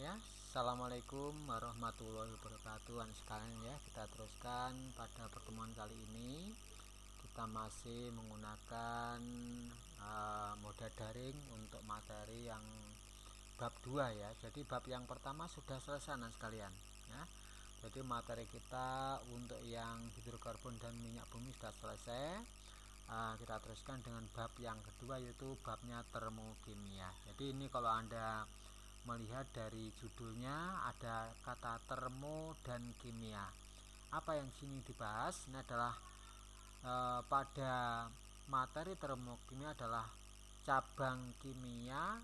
Ya, assalamualaikum warahmatullahi wabarakatuh. Sekalian ya, kita teruskan pada pertemuan kali ini. Kita masih menggunakan moda daring untuk materi yang bab 2 ya. Jadi bab yang pertama sudah selesai sekalian ya. Jadi materi kita untuk yang hidrokarbon dan minyak bumi sudah selesai. Kita teruskan dengan bab yang kedua, yaitu babnya termokimia. Jadi ini kalau Anda melihat dari judulnya ada kata termo dan kimia. Apa yang sini dibahas ini adalah pada materi termokimia adalah cabang kimia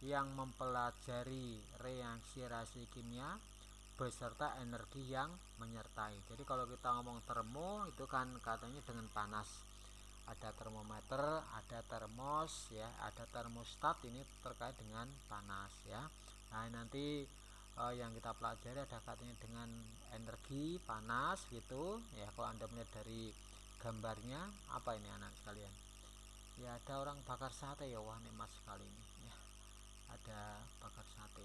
yang mempelajari reaksi kimia beserta energi yang menyertai. Jadi kalau kita ngomong termo itu kan katanya dengan panas. Ada termometer, ada termos ya, ada termostat, ini terkait dengan panas ya. Nah, nanti yang kita pelajari ada katanya dengan energi panas gitu ya. Kalau Anda melihat dari gambarnya, apa ini anak sekalian? Ya, ada orang bakar sate ya. Wah, nikmat sekali ini ya. Ada bakar sate.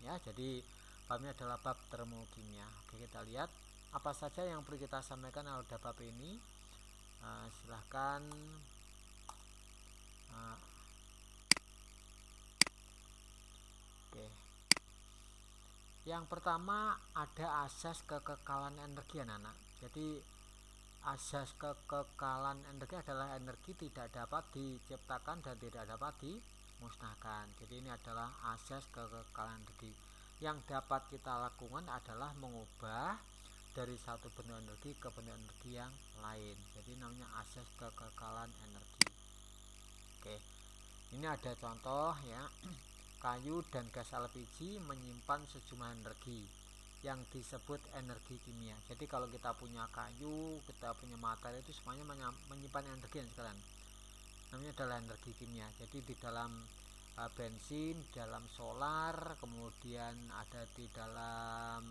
Ya, jadi babnya adalah bab termokimia. Oke, kita lihat apa saja yang perlu kita sampaikan pada bab ini. Silahkan oke. Yang pertama ada asas kekekalan energi anak-anak. Jadi asas kekekalan energi adalah energi tidak dapat diciptakan dan tidak dapat dimusnahkan. Jadi ini adalah asas kekekalan energi. Yang dapat kita lakukan adalah mengubah dari satu bentuk energi ke bentuk energi yang lain. Jadi namanya asas kekekalan energi. Oke, ini ada contoh ya. Kayu dan gas LPG menyimpan sejumlah energi yang disebut energi kimia. Jadi kalau kita punya kayu, kita punya materi, itu semuanya menyimpan energi yang sekarang namanya adalah energi kimia. Jadi di dalam bensin, di dalam solar, kemudian ada di dalam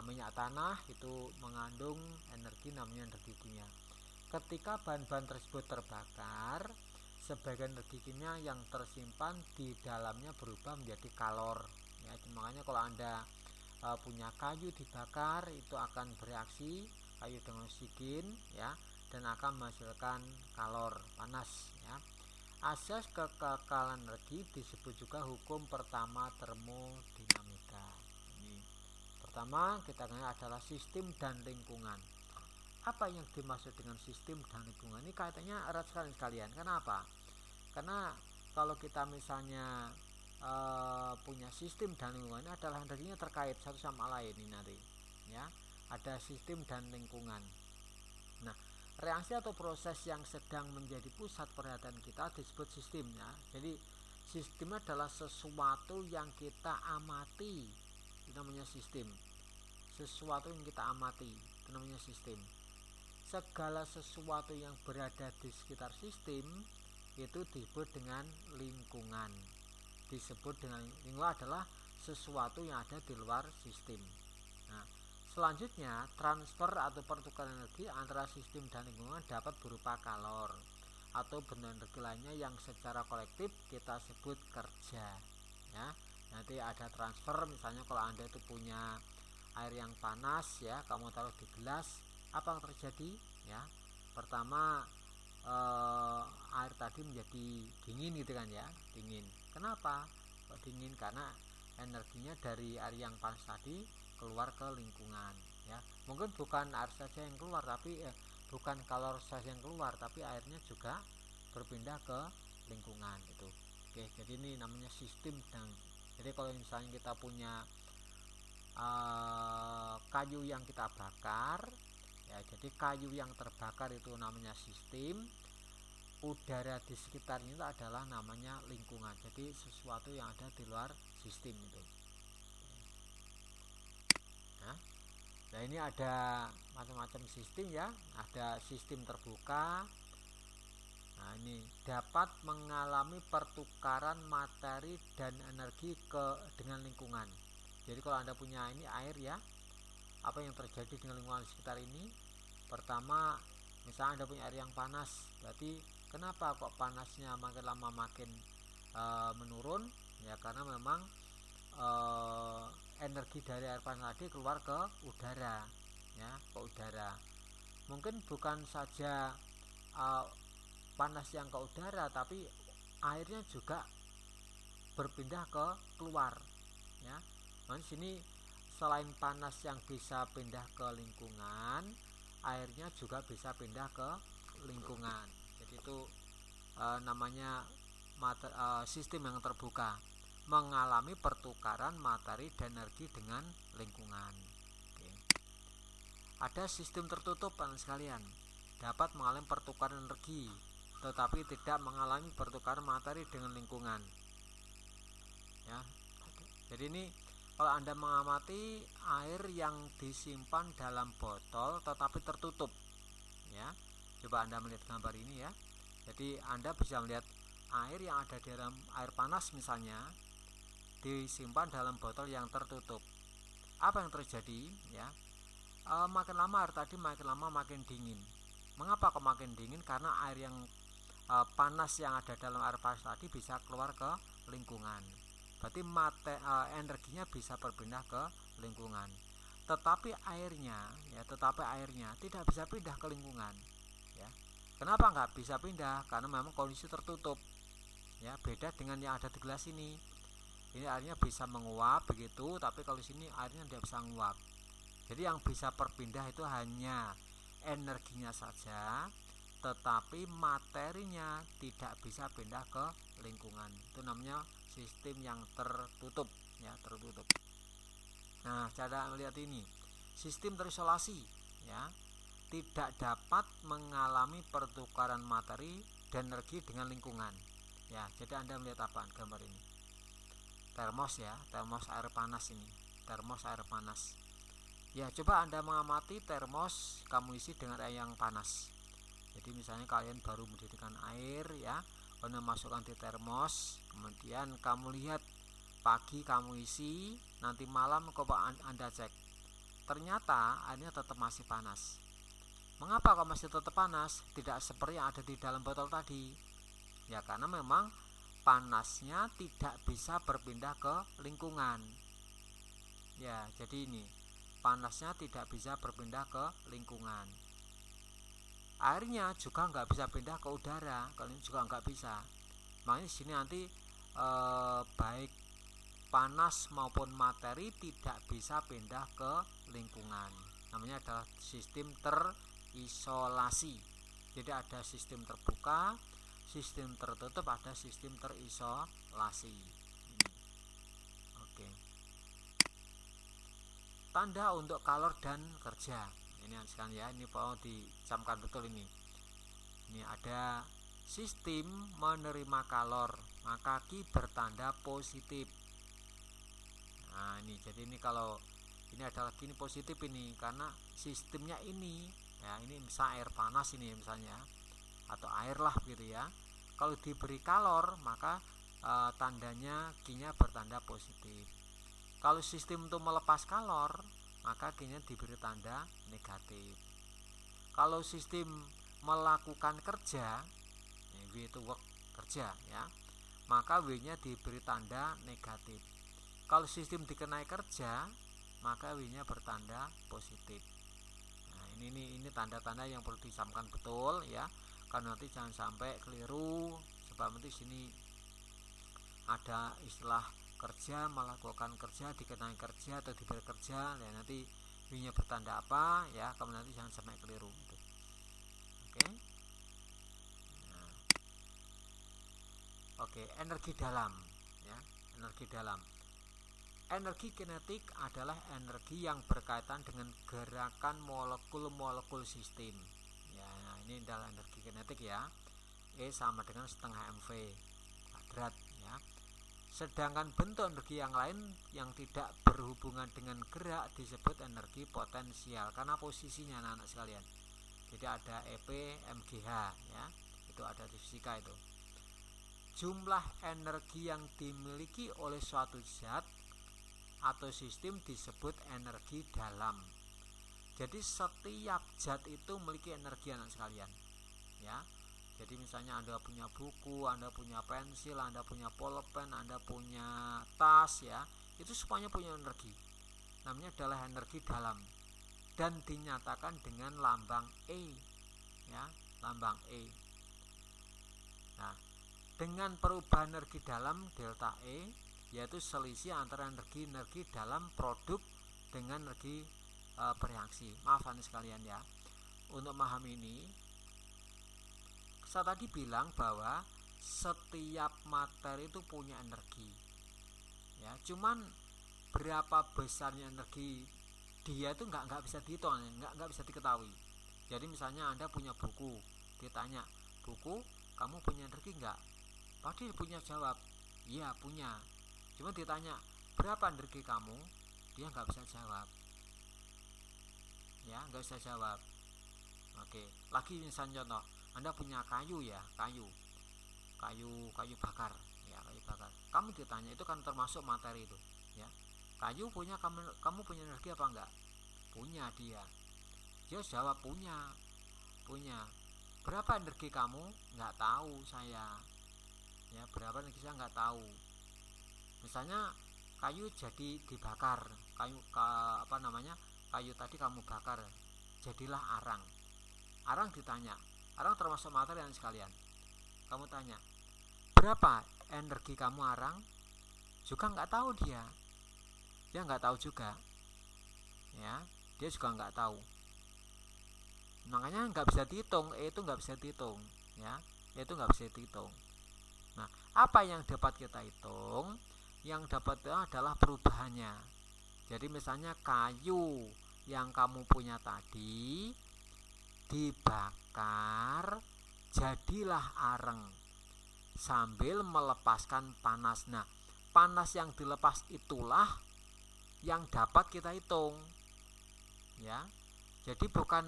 minyak tanah, itu mengandung energi namanya energi kimia. Ketika bahan-bahan tersebut terbakar, sebagian energi kimia yang tersimpan di dalamnya berubah menjadi kalor ya. Makanya kalau Anda punya kayu dibakar, itu akan bereaksi kayu dengan oksigen ya, dan akan menghasilkan kalor panas ya. Asas kekekalan energi disebut juga hukum pertama termodinamika. Ini pertama kita kenal adalah sistem dan lingkungan. Apa yang dimaksud dengan sistem dan lingkungan? Ini kaitannya erat sekali sekalian. Kenapa? Karena kalau kita misalnya punya sistem dan lingkungan, ini adalah energinya terkait satu sama lain ini nanti ya. Ada sistem dan lingkungan. Nah, reaksi atau proses yang sedang menjadi pusat perhatian kita disebut sistem ya. Jadi sistem adalah sesuatu yang kita amati, itu namanya sistem. Sesuatu yang kita amati, itu namanya sistem. Segala sesuatu yang berada di sekitar sistem itu disebut dengan lingkungan. Disebut dengan lingkungan adalah sesuatu yang ada di luar sistem. Nah, selanjutnya transfer atau pertukaran energi antara sistem dan lingkungan dapat berupa kalor atau bentuk energi lainnya yang secara kolektif kita sebut kerja ya. Nanti ada transfer, misalnya kalau Anda itu punya air yang panas ya, kamu taruh di gelas, apa yang terjadi ya? Pertama air tadi menjadi dingin gitu kan ya, dingin. Kenapa kok dingin? Karena energinya dari air yang panas tadi keluar ke lingkungan ya. Mungkin bukan air saja yang keluar, tapi bukan kalor saja yang keluar, tapi airnya juga berpindah ke lingkungan itu. Oke, jadi ini namanya sistem. Dan jadi kalau misalnya kita punya kayu yang kita bakar ya, jadi kayu yang terbakar itu namanya sistem. Udara di sekitarnya itu adalah namanya lingkungan. Jadi sesuatu yang ada di luar sistem itu. Nah, ini ada macam-macam sistem ya. Ada sistem terbuka. Nah, ini dapat mengalami pertukaran materi dan energi dengan lingkungan. Jadi kalau Anda punya ini air ya, apa yang terjadi dengan lingkungan sekitar ini? Pertama, misalnya Anda punya air yang panas, berarti kenapa kok panasnya makin lama makin menurun? Ya karena memang energi dari air panas tadi keluar ke udara, ya, ke udara. Mungkin bukan saja panas yang ke udara, tapi airnya juga berpindah ke keluar, ya. Nah, di sini selain panas yang bisa pindah ke lingkungan, airnya juga bisa pindah ke lingkungan. Jadi itu namanya sistem yang terbuka, mengalami pertukaran materi dan energi dengan lingkungan. Oke. Ada sistem tertutup teman sekalian, dapat mengalami pertukaran energi tetapi tidak mengalami pertukaran materi dengan lingkungan, ya. Jadi ini kalau Anda mengamati air yang disimpan dalam botol tetapi tertutup, ya. Coba Anda melihat gambar ini, ya. Jadi Anda bisa melihat air yang ada di dalam air panas misalnya disimpan dalam botol yang tertutup. Apa yang terjadi, ya? Makin lama air tadi makin lama makin dingin. Mengapa kok makin dingin? Karena air yang panas yang ada dalam air panas tadi bisa keluar ke lingkungan. Berarti energinya bisa berpindah ke lingkungan. Tetapi airnya tidak bisa pindah ke lingkungan, ya. Kenapa nggak bisa pindah? Karena memang kondisi tertutup, ya. Beda dengan yang ada di gelas ini. Ini airnya bisa menguap begitu, tapi kalau sini airnya tidak bisa menguap. Jadi yang bisa berpindah itu hanya energinya saja, tetapi materinya tidak bisa pindah ke lingkungan. Itu namanya sistem yang tertutup, ya, tertutup. Nah, cara melihat ini, sistem terisolasi, ya, tidak dapat mengalami pertukaran materi dan energi dengan lingkungan. Ya, jadi Anda melihat apa gambar ini? Termos, ya, termos air panas ini, termos air panas. Ya, coba Anda mengamati termos kamu isi dengan air yang panas. Jadi misalnya kalian baru mendidihkan air, ya, Anda masukkan di termos, kemudian kamu lihat pagi kamu isi, nanti malam coba Anda cek, ternyata airnya tetap masih panas. Mengapa kok masih tetap panas? Tidak seperti yang ada di dalam botol tadi. Ya karena memang panasnya tidak bisa berpindah ke lingkungan. Ya, jadi ini panasnya tidak bisa berpindah ke lingkungan. Airnya juga nggak bisa pindah ke udara, kalian juga nggak bisa. Makanya di sini nanti baik panas maupun materi tidak bisa pindah ke lingkungan. Namanya adalah sistem terisolasi. Jadi ada sistem terbuka, sistem tertutup, ada sistem terisolasi. Oke. Tanda untuk kalor dan kerja. Ini sekarang, ya, ini perlu dicamkan betul ini. Ini ada sistem menerima kalor, maka Q bertanda positif. Nah, ini jadi ini kalau ini adalah gini positif ini karena sistemnya ini, ya, ini misalnya air panas ini misalnya atau air lah gitu, ya. Kalau diberi kalor maka tandanya Q-nya bertanda positif. Kalau sistem untuk melepas kalor maka Q-nya diberi tanda negatif. Kalau sistem melakukan kerja, W itu work, kerja, ya, maka W-nya diberi tanda negatif. Kalau sistem dikenai kerja maka W-nya bertanda positif. Nah, ini tanda-tanda yang perlu disampaikan betul, ya, karena nanti jangan sampai keliru. Sebab nanti sini ada istilah kerja, melakukan kerja, dikenai kerja atau diberi kerja, ya, nanti W-nya bertanda apa, ya, kamu nanti jangan sampai keliru gitu. Oke. Nah. Oke, energi dalam, ya, energi dalam. Energi kinetik adalah energi yang berkaitan dengan gerakan molekul-molekul sistem. Ya, nah ini adalah energi kinetik, ya. E sama dengan setengah mv kuadrat, ya. Sedangkan bentuk energi yang lain yang tidak berhubungan dengan gerak disebut energi potensial karena posisinya, anak-anak sekalian. Jadi ada EP, MGH, ya. Itu ada di fisika itu. Jumlah energi yang dimiliki oleh suatu zat atau sistem disebut energi dalam. Jadi setiap zat itu memiliki energi, anak sekalian, ya. Jadi misalnya Anda punya buku, Anda punya pensil, Anda punya pulpen, Anda punya tas, ya, itu semuanya punya energi, namanya adalah energi dalam, dan dinyatakan dengan lambang E, ya, lambang E. Nah, dengan perubahan energi dalam delta E, yaitu selisih antara energi dalam produk dengan energi bereaksi. Maaf nih sekalian ya, untuk memahami ini saya tadi bilang bahwa setiap materi itu punya energi, ya, cuman berapa besarnya energi dia itu nggak bisa dihitung, nggak bisa diketahui. Jadi misalnya Anda punya buku, ditanya, buku kamu punya energi nggak? Pasti punya jawab, iya punya. Cuma ditanya berapa energi kamu, dia nggak bisa jawab, ya, nggak bisa jawab. Oke, lagi misalnya contoh, Anda punya kayu, ya, kayu bakar, ya, kayu bakar. Kamu ditanya, itu kan termasuk materi itu, ya. Kayu punya, kamu punya energi apa enggak? Punya dia jawab punya. Berapa energi kamu? Nggak tahu saya, ya, berapa energi saya nggak tahu. Misalnya kayu jadi dibakar, kayu tadi kamu bakar, jadilah arang ditanya, arang termasuk materi yang sekalian. Kamu tanya berapa energi kamu arang, juga nggak tahu dia nggak tahu juga, ya, dia juga nggak tahu. Makanya nggak bisa dihitung, itu nggak bisa dihitung, ya, itu nggak bisa dihitung. Nah, apa yang dapat kita hitung? Yang dapat itu adalah perubahannya. Jadi misalnya kayu yang kamu punya tadi dibakar, jadilah areng sambil melepaskan panas. Nah, panas yang dilepas itulah yang dapat kita hitung, ya. Jadi bukan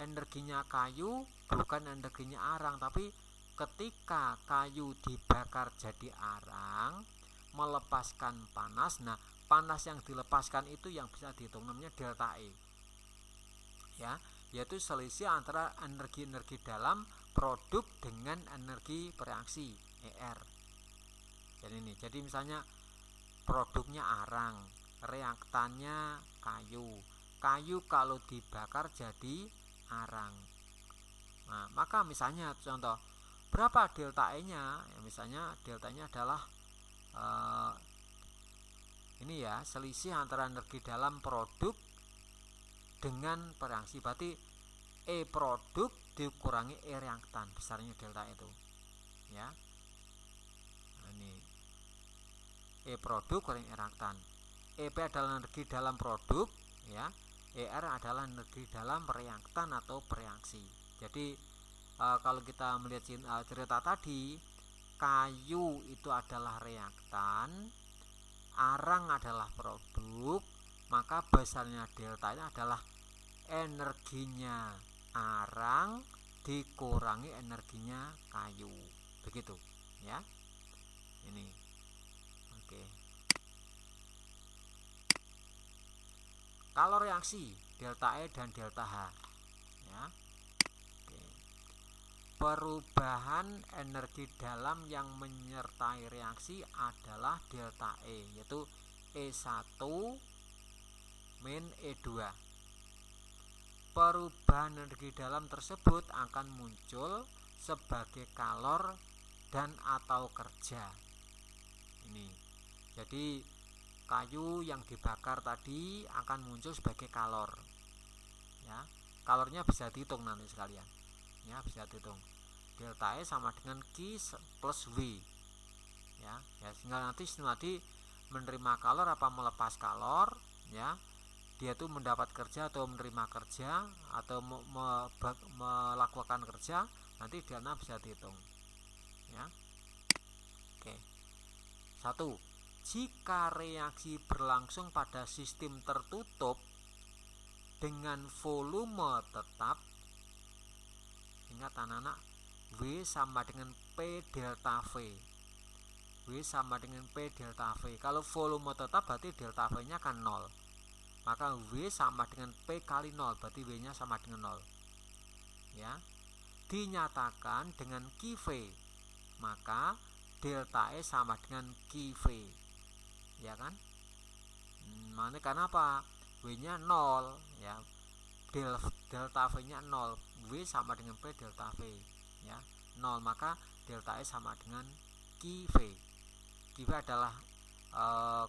energinya kayu, bukan energinya arang, tapi ketika kayu dibakar jadi arang, melepaskan panas. Nah, panas yang dilepaskan itu yang bisa dihitung, namanya delta E, ya, yaitu selisih antara energi dalam produk dengan energi bereaksi, ER. Jadi misalnya produknya arang, reaktannya kayu kalau dibakar jadi arang. Nah, maka misalnya contoh, berapa delta E-nya? Ya, misalnya delta-nya adalah ini ya, selisih antara energi dalam produk dengan bereaksi. Berarti E produk dikurangi E reaktan, besarnya delta itu, ya. Nah, ini E produk kurangi E reaktan. EP adalah energi dalam produk, ya. ER adalah energi dalam reaktan atau bereaksi. Jadi kalau kita melihat cerita tadi, kayu itu adalah reaktan, arang adalah produk, maka besarnya delta ini adalah energinya arang dikurangi energinya kayu, begitu, ya. Ini, oke. Kalau reaksi delta E dan delta H, ya. Oke. Perubahan energi dalam yang menyertai reaksi adalah delta E, yaitu E1 min E2. Perubahan energi dalam tersebut akan muncul sebagai kalor dan atau kerja. Ini. Jadi kayu yang dibakar tadi akan muncul sebagai kalor, ya. Kalornya bisa dihitung nanti sekalian, ya, bisa dihitung. Delta E sama dengan Q plus V, ya, sehingga nanti menerima kalor apa melepas kalor, ya, dia itu mendapat kerja atau menerima kerja atau melakukan kerja, nanti dana bisa dihitung, ya. Oke. 1. Jika reaksi berlangsung pada sistem tertutup dengan volume tetap, ingat anak-anak, W sama dengan P delta V. W sama dengan P delta V. Kalau volume tetap berarti delta V nya kan 0, maka W sama dengan P kali 0, berarti W nya sama dengan 0, ya. Dinyatakan dengan QV, maka delta E sama dengan QV, ya kan. Makanya karena apa? W-nya 0 ya. Delta V-nya 0. W sama dengan P delta V ya. 0, maka delta E sama dengan QV. QV adalah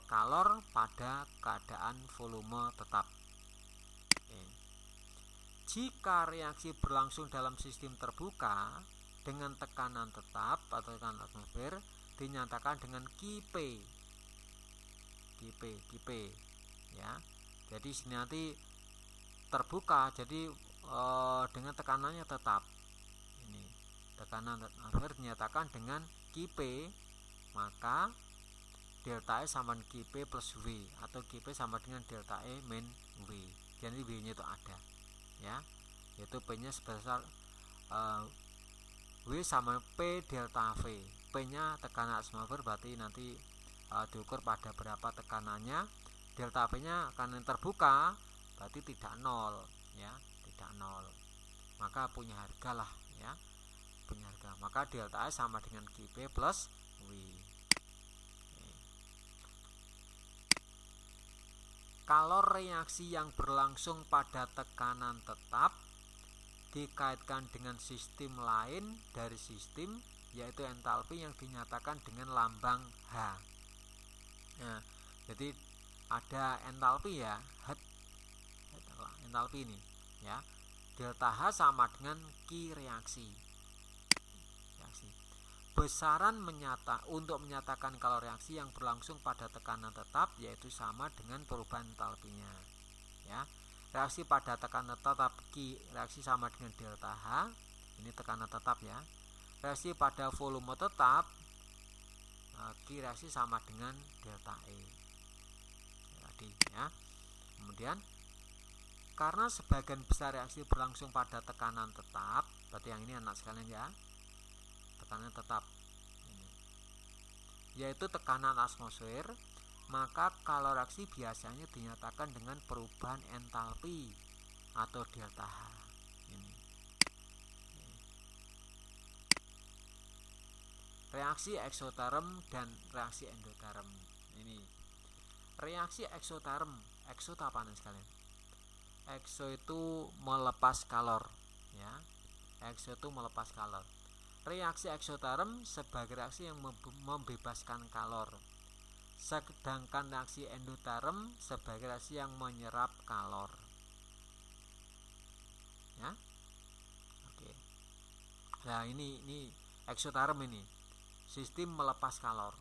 kalor pada keadaan volume tetap. Oke. Jika reaksi berlangsung dalam sistem terbuka dengan tekanan tetap atau tekanan atmosfer dinyatakan dengan QP ya. Jadi sini nanti terbuka, jadi dengan tekanannya tetap. Ini tekanan atmosfer dinyatakan dengan QP, maka delta E sama dengan QP plus W atau QP sama dengan delta E min W. Jadi W nya itu ada ya, yaitu P nya sebesar W sama P delta V. P nya tekanan atmosfer, berarti nanti diukur pada berapa tekanannya. Delta V nya karena terbuka berarti tidak 0 ya, tidak 0, maka punya harga lah ya, punya harga, maka delta E sama dengan QP plus W. Kalor reaksi yang berlangsung pada tekanan tetap dikaitkan dengan sistem lain dari sistem, yaitu entalpi yang dinyatakan dengan lambang H. Nah, jadi ada entalpi ya, entalpi ini ya. Delta H sama dengan Q reaksi. Besaran untuk menyatakan kalau reaksi yang berlangsung pada tekanan tetap yaitu sama dengan perubahan entalpinya ya. Reaksi pada tekanan tetap Q reaksi sama dengan delta H, ini tekanan tetap ya. Reaksi pada volume tetap Q reaksi sama dengan delta E tadi ya. Kemudian karena sebagian besar reaksi berlangsung pada tekanan tetap, berarti yang ini anak sekalian ya, tekanan tetap ini, yaitu tekanan atmosfer, maka kalau reaksi biasanya dinyatakan dengan perubahan entalpi atau delta H ini. Reaksi eksoterm dan reaksi endoterm ini. Reaksi eksoterm, ekso apa nih sekalian? Ekso itu melepas kalor ya. Ekso itu melepas kalor. Reaksi eksoterm sebagai reaksi yang membebaskan kalor, sedangkan reaksi endoterm sebagai reaksi yang menyerap kalor ya. Oke. Nah ini eksoterm, ini sistem melepas kalor.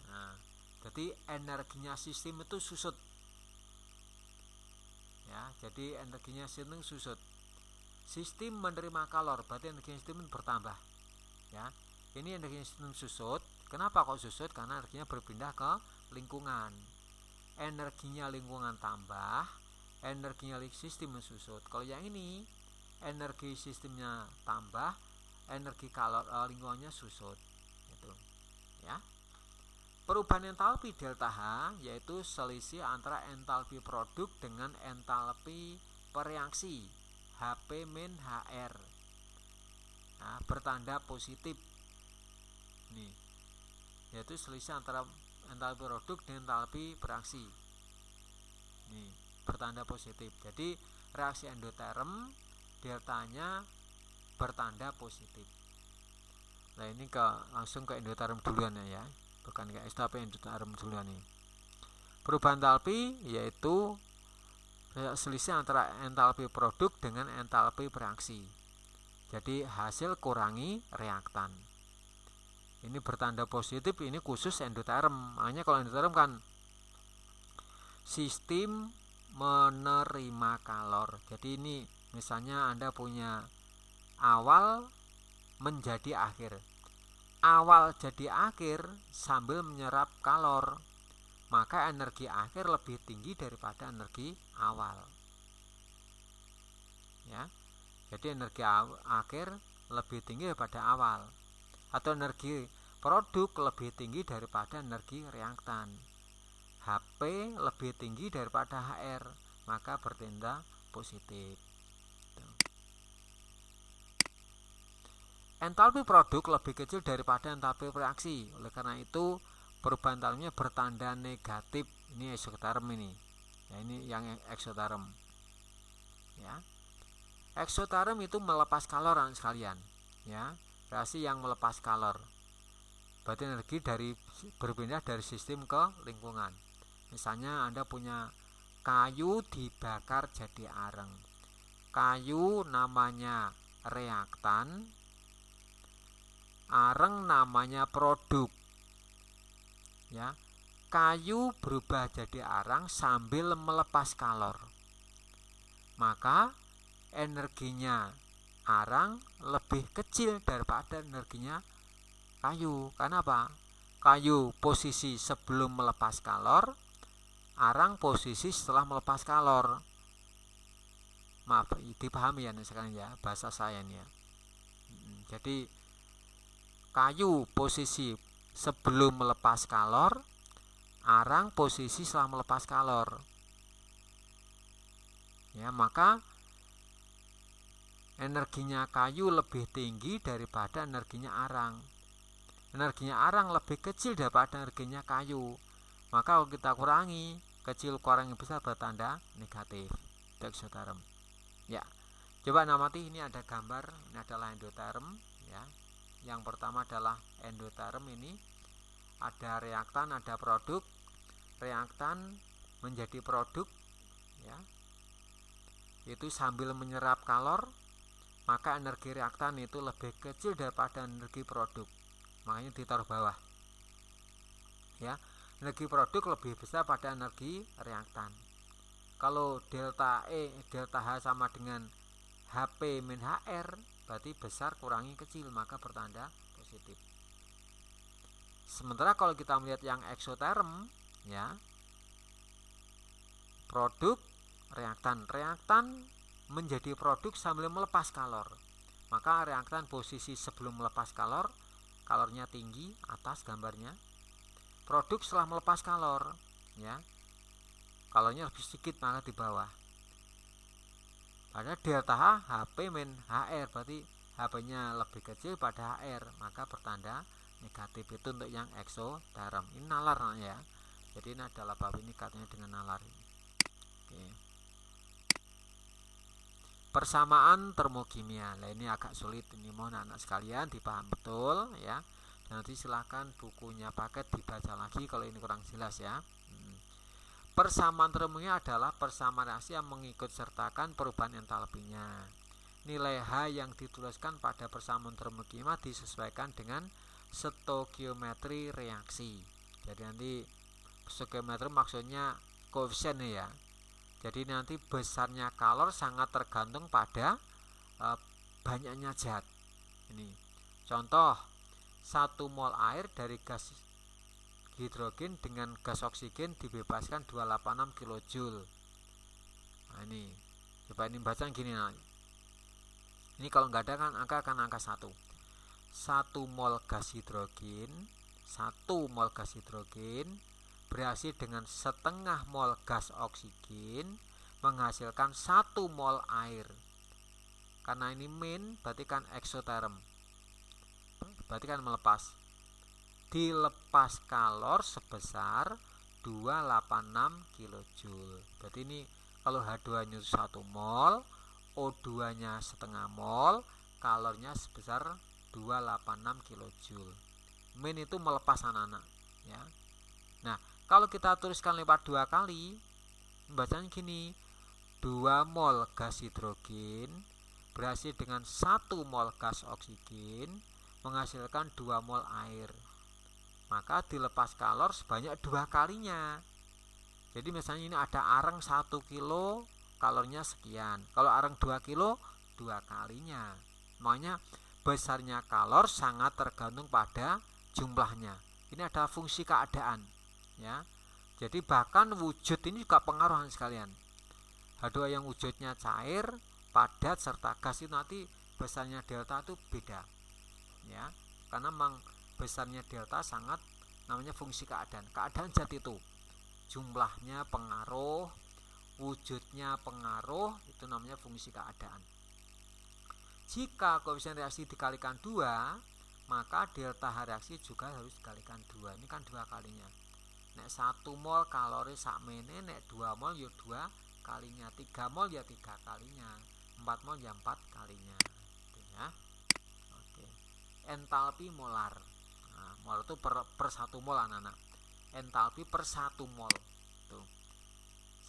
Nah, jadi energinya sistem itu susut ya, jadi energinya sistem susut. Sistem menerima kalor, berarti energi sistem bertambah ya. Ini energi sistem susut. Kenapa kok susut? Karena energinya berpindah ke lingkungan. Energinya lingkungan tambah, energinya sistem susut. Kalau yang ini energi sistemnya tambah, energi kalor lingkungannya susut itu ya. Perubahan entalpi delta H yaitu selisih antara entalpi produk dengan entalpi pereaksi HP min HR. Nah, bertanda positif nih, yaitu selisih antara entalpi produk dengan entalpi pereaksi. Nih, bertanda positif. Jadi reaksi endoterm deltanya bertanda positif. Nah, ini langsung ke endoterm duluan ya, bukan ke ekso tapi endoterm duluan nih. Perubahan entalpi yaitu selisih antara entalpi produk dengan entalpi bereaksi. Jadi hasil kurangi reaktan. Ini bertanda positif, ini khusus endoterm. Makanya kalau endoterm kan sistem menerima kalor. Jadi ini misalnya Anda punya awal menjadi akhir. Awal jadi akhir sambil menyerap kalor, maka energi akhir lebih tinggi daripada energi awal ya. Jadi energi akhir lebih tinggi daripada awal, atau energi produk lebih tinggi daripada energi reaktan. HP lebih tinggi daripada HR, maka bertanda positif. Entalpi produk lebih kecil daripada entalpi reaksi. Oleh karena itu perubahan termnya bertanda negatif. Ini eksoterm ini. Ya, ini yang eksoterm. Ya. Eksoterm itu melepas kalor sekalian. Ya, reaksi yang melepas kalor. Berarti energi berpindah dari sistem ke lingkungan. Misalnya Anda punya kayu dibakar jadi areng. Kayu namanya reaktan, areng namanya produk. Ya, kayu berubah jadi arang sambil melepas kalor. Maka energinya arang lebih kecil daripada energinya kayu. Karena apa? Kayu posisi sebelum melepas kalor, arang posisi setelah melepas kalor. Maaf, dipahami ya sekarang ya bahasa saya ini ya. Jadi kayu posisi sebelum melepas kalor, arang posisi setelah melepas kalor. Ya, maka energinya kayu lebih tinggi daripada energinya arang. Energinya arang lebih kecil daripada energinya kayu. Maka kalau kita kurangi, kecil kurangi besar bertanda negatif. Itu eksoterm. Ya. Coba amati, ini ada gambar, ini adalah endoterm ya. Yang pertama adalah endoterm, ini ada reaktan, ada produk. Reaktan menjadi produk ya. Itu sambil menyerap kalor, maka energi reaktan itu lebih kecil daripada energi produk. Makanya ditaruh bawah. Ya, energi produk lebih besar pada energi reaktan. Kalau delta H sama dengan HP min HR, berarti besar kurangi kecil, maka bertanda positif. Sementara kalau kita melihat yang eksoterm ya, produk reaktan menjadi produk sambil melepas kalor. Maka reaktan posisi sebelum melepas kalor, kalornya tinggi atas gambarnya. Produk setelah melepas kalor ya, kalornya lebih sedikit, maka di bawah. Pada delta H, HP min HR, berarti HP-nya lebih kecil pada HR, maka bertanda negatif. Itu untuk yang eksoterm. Ini nalar ya. Jadi ini adalah bab ini katanya dengan nalar. Oke. Persamaan termokimia. Nah, ini agak sulit, ini mohon anak sekalian dipaham betul ya. Dan nanti silahkan bukunya paket dibaca lagi kalau ini kurang jelas ya. Persamaan termokimia adalah persamaan reaksi yang mengikut sertakan perubahan entalpinya. Nilai H yang dituliskan pada persamaan termokimia disesuaikan dengan stokiometri reaksi. Jadi nanti stokiometri maksudnya koefisien ya. Jadi nanti besarnya kalor sangat tergantung pada banyaknya zat. Ini contoh, 1 mol air dari gas hidrogen dengan gas oksigen dibebaskan 286 kJ. Nah ini, coba ini baca gini nah. Ini kalau nggak ada kan angka akan angka 1. 1 mol gas hidrogen, 1 mol gas hidrogen bereaksi dengan setengah mol gas oksigen menghasilkan 1 mol air. Karena ini min, berarti kan eksoterm. Berarti kan melepas. Dilepas kalor sebesar 286 kJ. Berarti ini kalau H2 nya 1 mol, O2 nya setengah mol, kalornya sebesar 286 kJ. Min itu melepas anak-anak ya. Nah, kalau kita tuliskan lewat 2 kali, bacanya gini, 2 mol gas hidrogen bereaksi dengan 1 mol gas oksigen menghasilkan 2 mol air. Maka dilepas kalor sebanyak 2 kalinya. Jadi misalnya ini ada areng 1 kilo, kalornya sekian. Kalau areng 2 kilo, 2 kalinya. Makanya besarnya kalor sangat tergantung pada jumlahnya. Ini ada fungsi keadaan ya. Jadi bahkan wujud ini juga pengaruh sekalian. H2 yang wujudnya cair, padat serta gas itu nanti besarnya delta itu beda ya. Karena memang besarnya delta sangat namanya fungsi keadaan zat itu, jumlahnya pengaruh, wujudnya pengaruh, itu namanya fungsi keadaan. Jika koefisien reaksi dikalikan 2, maka delta H reaksi juga harus dikalikan 2. Ini kan 2 kalinya. Nek 1 mol kalori sakmene, nek 2 mol ya 2 kalinya, 3 mol ya 3 kalinya, 4 mol ya 4 kalinya. Gitu ya. Oke. Entalpi molar. Nah, mol itu per 1 mol anak-anak. Entalpi per 1 mol. Tuh.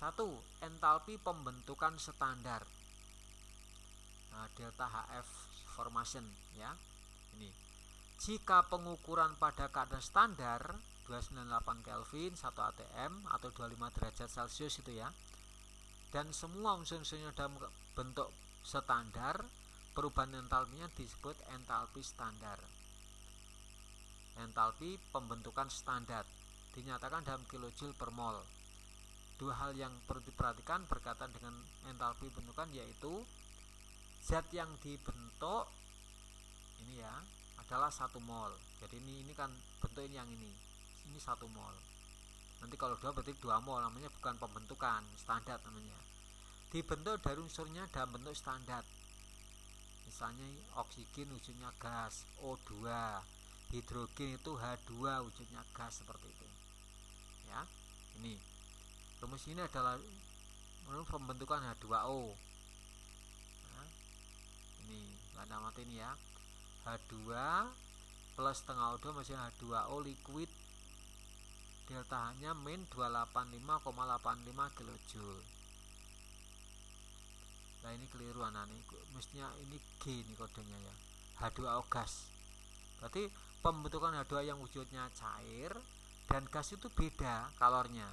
1. Entalpi pembentukan standar. Nah, delta HF formation ya. Ini. Jika pengukuran pada keadaan standar 298 Kelvin 1 atm atau 25 derajat Celcius itu ya, dan semua unsur-unsurnya dalam bentuk standar, perubahan entalpinya disebut entalpi standar. Entalpi pembentukan standar dinyatakan dalam kilojoule per mol. Dua hal yang perlu diperhatikan berkaitan dengan entalpi bentukan, yaitu zat yang dibentuk ini ya adalah 1 mol. Jadi ini kan bentuk yang ini 1 mol. Nanti kalau 2 berarti 2 mol, namanya bukan pembentukan, standar namanya. Dibentuk dari unsurnya dalam bentuk standar. Misalnya oksigen wujudnya gas, O2, hidrogen itu H2 wujudnya gas, seperti itu. Ya. Ini. Rumus ini adalah pembentukan H2O. Nah, ini bahan amati ini ya. H2 plus setengah O2 masih H2O liquid, delta H nya min 285,85 kJ. Nah ini keliru anak nih, mestinya ini G nih kodenya ya, H2O gas. Berarti pembentukan H2 yang wujudnya cair dan gas itu beda kalornya.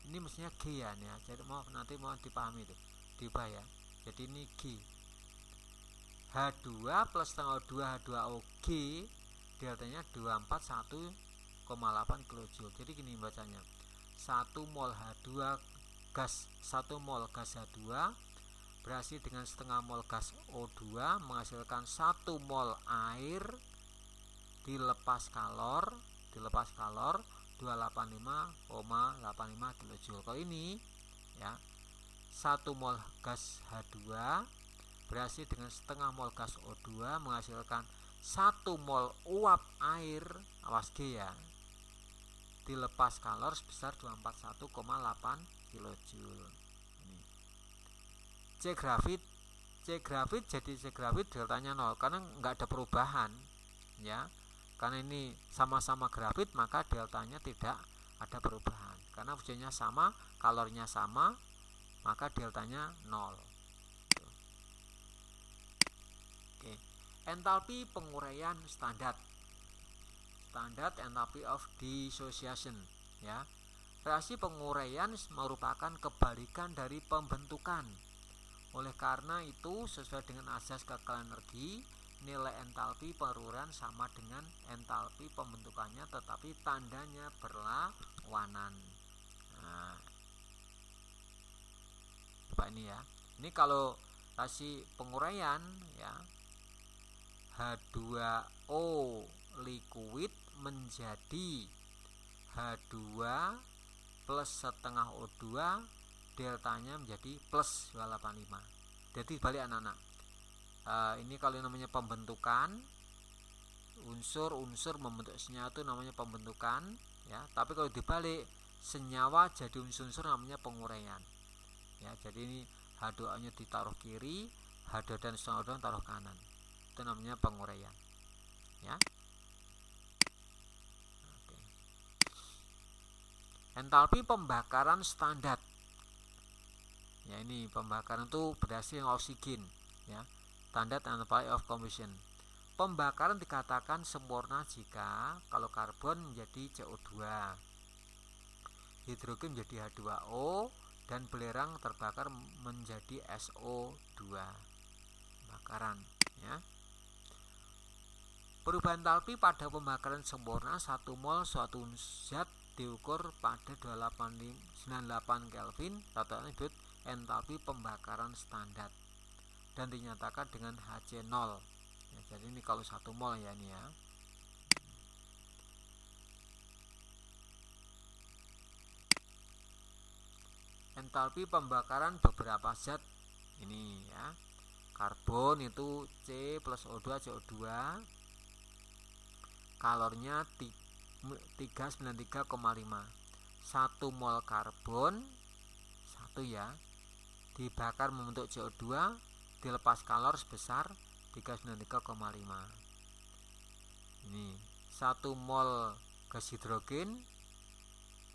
Ini mestinya G ya nih ya. Jadi nanti mau dipahami itu, diubah ya. Jadi ini G. H2 plus setengah O2 H2O G, deltanya 241,8 kJ. Jadi gini bacanya, 1 mol H2 gas, 1 mol gas H2 bereaksi dengan setengah mol gas O2 menghasilkan 1 mol air dilepas kalor 285,85 kJ. Kalau ini ya, 1 mol gas H2 bereaksi dengan setengah mol gas O2 menghasilkan 1 mol uap air, awas G ya, dilepas kalor sebesar 241,8 kJ. Ini. C grafit jadi C grafit deltanya 0 karena nggak ada perubahan ya. Karena ini sama-sama grafit maka deltanya tidak ada perubahan. Karena fungsinya sama, kalornya sama, maka deltanya 0. Oke. Entalpi penguraian standar enthalpy of dissociation ya. Reaksi penguraian merupakan kebalikan dari pembentukan. Oleh karena itu, sesuai dengan asas kekekalan energi, nilai entalpi penguraian sama dengan entalpi pembentukannya, tetapi tandanya berlawanan. Nah, coba ini ya. Ini kalau reaksi penguraian ya, H2O liquid menjadi H2 plus setengah O2, deltanya menjadi plus 285. Jadi balik anak-anak, ini kalau namanya pembentukan, unsur-unsur membentuk senyawa itu namanya pembentukan ya. Tapi kalau dibalik, senyawa jadi unsur-unsur namanya penguraian ya. Jadi ini H2O nya ditaruh kiri, H2 dan setengah O2 taruh kanan, itu namanya penguraian ya. Oke. Entalpi pembakaran standar ya, ini pembakaran itu berdasarkan oksigen ya, standard entalpy of combustion. Pembakaran dikatakan sempurna jika kalau karbon menjadi CO2, hidrogen menjadi H2O, dan belerang terbakar menjadi SO2. Pembakaran ya. Perubahan entalpi pada pembakaran sempurna 1 mol suatu zat diukur pada 298 Kelvin atau disebut entalpi pembakaran standar dan dinyatakan dengan Hc0 ya. Jadi ini kalau 1 mol ya ini ya. Entalpi pembakaran beberapa zat ini ya. Karbon itu C plus O2 CO2, kalornya 393,5. 1 mol karbon ya dibakar membentuk CO2, dilepas kalor sebesar 393,5. Ini 1 mol gas hidrogen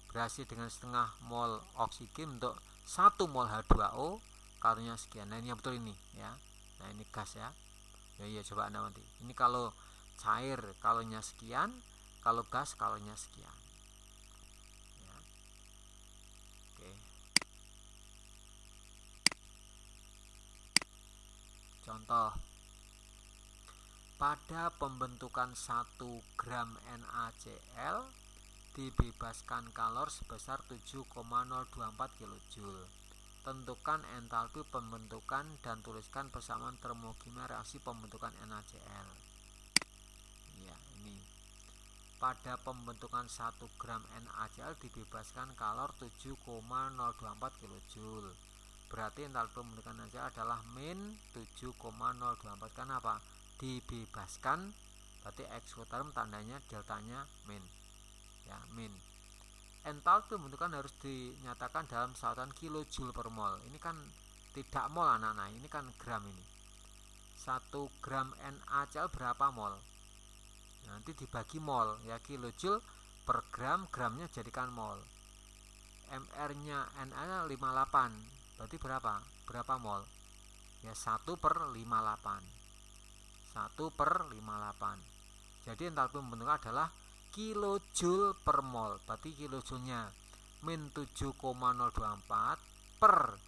berhasil dengan setengah mol oksigen untuk 1 mol H2O, kalornya sekian. Nah ini yang betul ini ya. Nah ini gas ya. Ya coba nanti. Ini kalau cair kalornya sekian, kalau gas kalornya sekian. Ya. Oke. Contoh, pada pembentukan 1 gram NaCl dibebaskan kalor sebesar 7,024 kJ. Tentukan entalpi pembentukan dan tuliskan persamaan termokimia reaksi pembentukan NaCl. Ya, ini. Pada pembentukan 1 gram NaCl dibebaskan kalor 7,024 kJ. Berarti entalpi pembentukan NaCl adalah min 7,024. Kenapa? Dibebaskan, berarti eksoterm tandanya deltanya min. Ya, min. Entalpi pembentukan harus dinyatakan dalam satuan kilojoule per mol. Ini kan tidak mol anak-anak, ini kan gram ini. 1 gram NaCl berapa mol? Nanti dibagi mol ya, kilojoule per gram, gramnya jadikan mol. MR-nya Na 58. Berarti berapa mol? Ya 1/58. 1/58. Jadi entalpi pembentukan adalah kilojoule per mol. Berarti kilojoule-nya min 7,024 per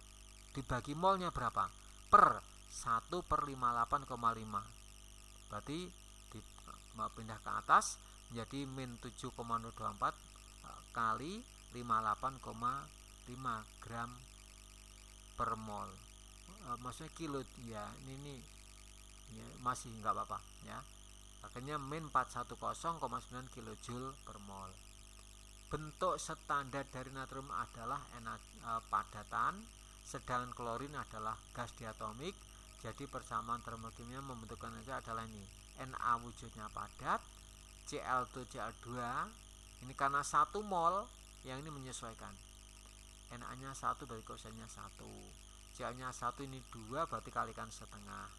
dibagi molnya berapa? Per 1/58,5. Berarti pindah ke atas menjadi min 7,024 kali 58,5 gram per mol. Maksudnya kilo ya, ini ya, masih nggak apa-apa ya. Akhirnya min 410,9 kJ per mol. Bentuk standar dari natrium adalah padatan, sedangkan klorin adalah gas diatomik. Jadi persamaan termokimia membentukkan adalah ini. Na wujudnya padat, Cl2 Cl2. Ini karena 1 mol, yang ini menyesuaikan. Na-nya 1 berarti koefisiennya 1. Cl-nya 1 ini 2 berarti kalikan setengah.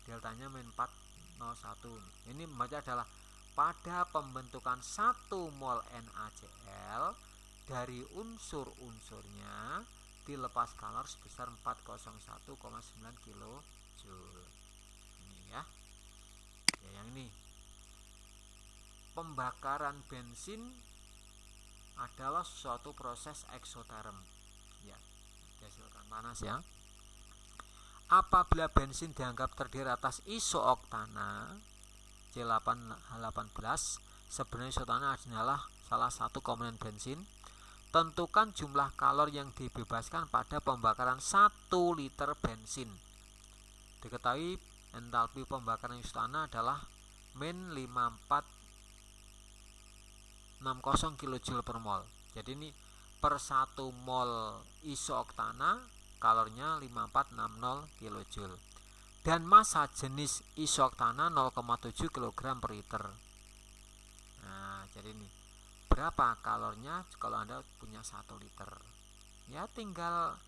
Deltanya min 401. Ini membaca adalah pada pembentukan 1 mol NaCl dari unsur-unsurnya dilepas kalor sebesar 401,9 kJ. Ini ya. Oke, yang ini. Pembakaran bensin adalah suatu proses eksoterm. Ya, dihasilkan panas ya. Apabila bensin dianggap terdiri atas isooktana C8H18, sebenarnya isooktana adalah salah satu komponen bensin. Tentukan jumlah kalor yang dibebaskan pada pembakaran 1 liter bensin. Diketahui entalpi pembakaran isooktana adalah min 5460 kJ per mol. Jadi ini per 1 mol isooktana kalornya 5460 kJ. Dan massa jenis isooktana 0,7 kg per liter. Nah, jadi ini berapa kalornya kalau Anda punya 1 liter? Ya tinggal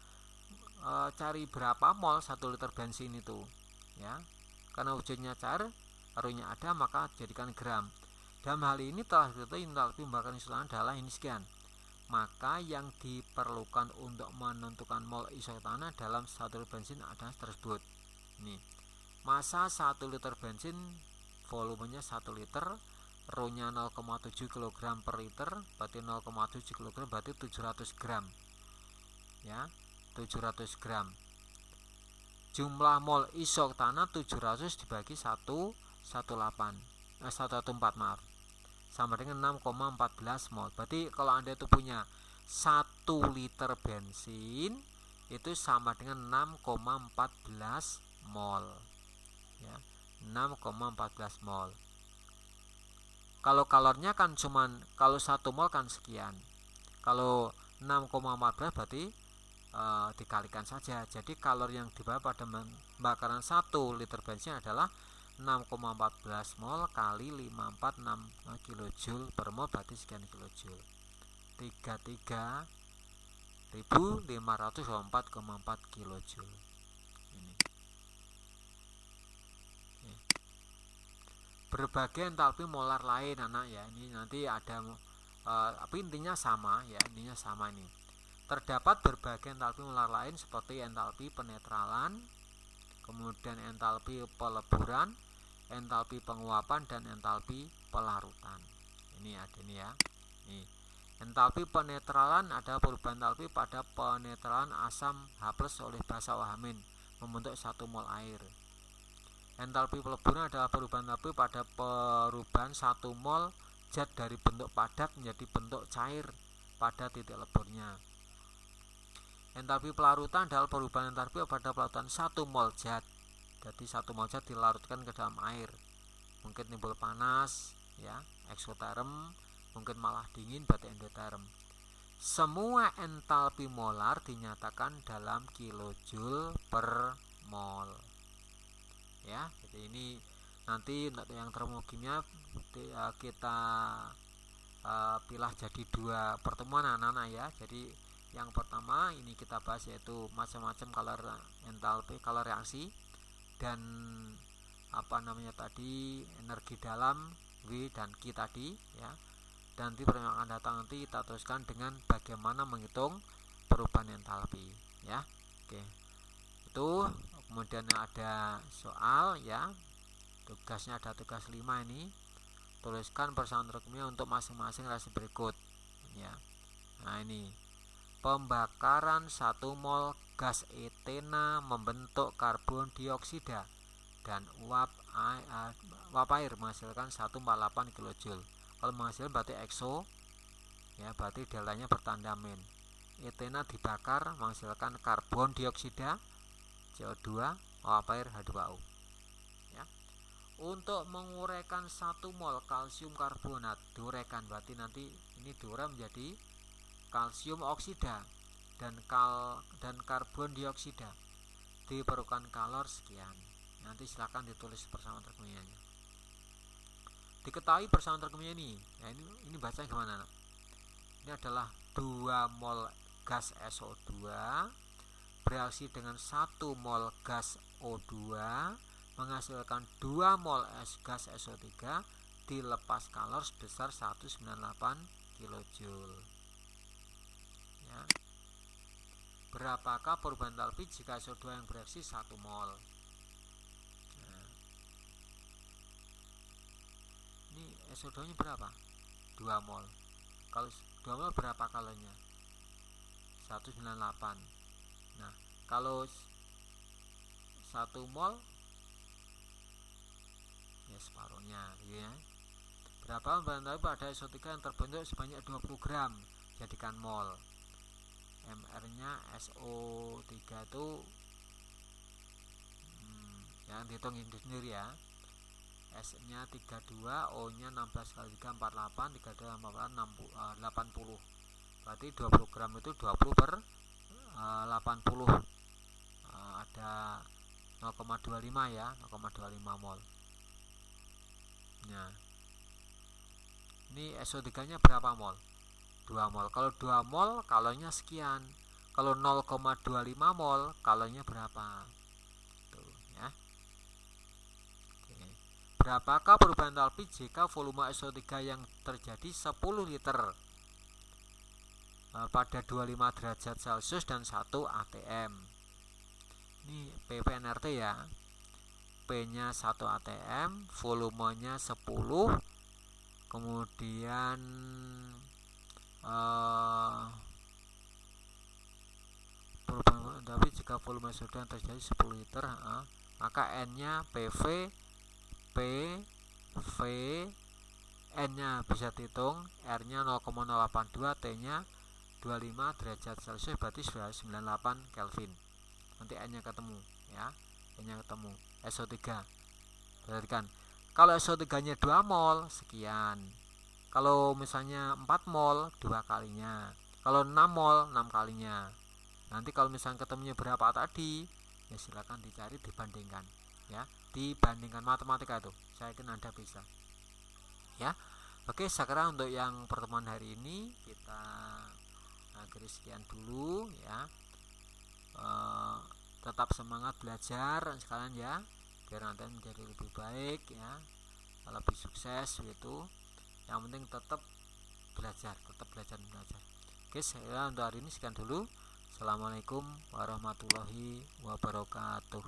cari berapa mol 1 liter bensin itu. Ya. Karena wujudnya cair, R-nya ada, maka jadikan gram. Dalam hal ini telah diketahui entalpi pembakaran isooktana adalah ini sekian. Maka yang diperlukan untuk menentukan mol isooktana dalam 1 liter bensin adalah tersebut. Ini massa 1 liter bensin, volumenya 1 liter, Rho-nya 0,7 kg per liter, berarti 0,7 kg berarti 700 gram. Ya, 700 gram. Jumlah mol isooktana 700 dibagi 114 maaf. Sama dengan 6,14 mol. Berarti kalau Anda itu punya 1 liter bensin itu sama dengan 6,14 mol. Ya, 6,14 mol. Kalau kalornya kan cuman kalau 1 mol kan sekian. Kalau 6,14 berarti dikalikan saja. Jadi kalor yang dibawa pada pembakaran 1 liter bensin adalah 6,14 mol kali 546 kilojoule per mol berarti sekian kilojoule. 33.524,4 kilojoule. Ini. Berbagai entalpi molar lain anak ya. Ini nanti ada tapi intinya sama ya, intinya sama ini. Terdapat berbagai entalpi molar lain seperti entalpi penetralan, kemudian entalpi peleburan, entalpi penguapan, dan entalpi pelarutan. Ini ada ini ya. Ini. Entalpi penetralan adalah perubahan entalpi pada penetralan asam H+ oleh basa wahamin membentuk 1 mol air. Entalpi peleburan adalah perubahan entalpi pada perubahan 1 mol zat dari bentuk padat menjadi bentuk cair pada titik leburnya. Entalpi pelarutan adalah perubahan entalpi pada pelarutan 1 mol zat. Jadi 1 mol zat dilarutkan ke dalam air. Mungkin timbul panas, ya, eksoterm, mungkin malah dingin, berarti endoterm. Semua entalpi molar dinyatakan dalam kilojoule per mol. Ya, jadi ini nanti untuk yang termokimia kita pilah jadi 2 pertemuan anak-anak ya. Jadi yang pertama ini kita bahas yaitu macam-macam kalau reaksi dan tadi energi dalam W dan Q tadi ya. Dan nanti pertemuan akan datang nanti kita teruskan dengan bagaimana menghitung perubahan entalpi ya. Oke. Itu kemudian ada soal ya. Tugasnya ada tugas 5 ini. Tuliskan persamaan kimia untuk masing-masing reaksi berikut ya. Nah, ini pembakaran 1 mol gas etena membentuk karbon dioksida dan uap air menghasilkan 148 kJ. Kalau menghasilkan berarti ekso ya, berarti deltanya bertanda min. Etena dibakar menghasilkan karbon dioksida CO2, uap air H2O ya. Untuk menguraikan 1 mol kalsium karbonat diuraikan, berarti nanti ini diurai menjadi kalsium oksida dan karbon dioksida, diperlukan kalor sekian. Nanti silakan ditulis persamaan terkimianya. Diketahui persamaan terkimia ini ya, ini bacanya gimana nak? Ini adalah 2 mol gas SO2 bereaksi dengan 1 mol gas O2 menghasilkan 2 mol gas SO3 dilepas kalor sebesar 198 kJ ya. Berapakah perubahan entalpi jika SO2 yang bereaksi 1 mol? Nah, ini SO2 nya berapa? 2 mol. Kalau 2 mol berapa kalornya? 198. Nah, kalau 1 mol ya separuhnya gitu ya. Berapa perubahan entalpi pada SO3 yang terbentuk sebanyak 20 gram jadikan mol. MR nya SO3 itu yang dihitung sendiri ya. S nya 32, O nya 16 kali 3 48, 32 48 80. Berarti 20 gram itu 20 per 80 ada 0,25 ya, 0,25 mol. Nah, ini SO3 nya berapa mol? 2 mol. Kalau 2 mol kalornya sekian. Kalau 0,25 mol kalornya berapa? Tuh ya. Oke. Berapakah perubahan entalpi jika volume SO3 yang terjadi 10 liter pada 25 derajat Celcius dan 1 atm? Ini PVNRT ya. P nya 1 atm, volumenya 10, kemudian perubahan entalpi jika volume SO2 yang terjadi 10 liter maka N nya PV, PV N nya bisa dihitung, R nya 0,082, T nya 25 derajat Celcius berarti sudah 98 Kelvin. Nanti N nya ketemu ya, N nya ketemu. SO3 perhatikan, kalau SO3 nya 2 mol sekian, kalau misalnya 4 mol 2 kalinya, kalau 6 mol 6 kalinya. Nanti kalau misalnya ketemunya berapa tadi ya silakan dicari dibandingkan. ya, dibandingkan matematika itu. Saya yakin Anda bisa. Ya. Oke, sekarang untuk yang pertemuan hari ini kita akhiri sekian dulu ya. Tetap semangat belajar sekalian ya, biar nanti menjadi lebih baik ya, lebih sukses gitu. Yang penting tetap belajar. Oke, saya untuk hari ini sekian dulu. Assalamualaikum warahmatullahi wabarakatuh.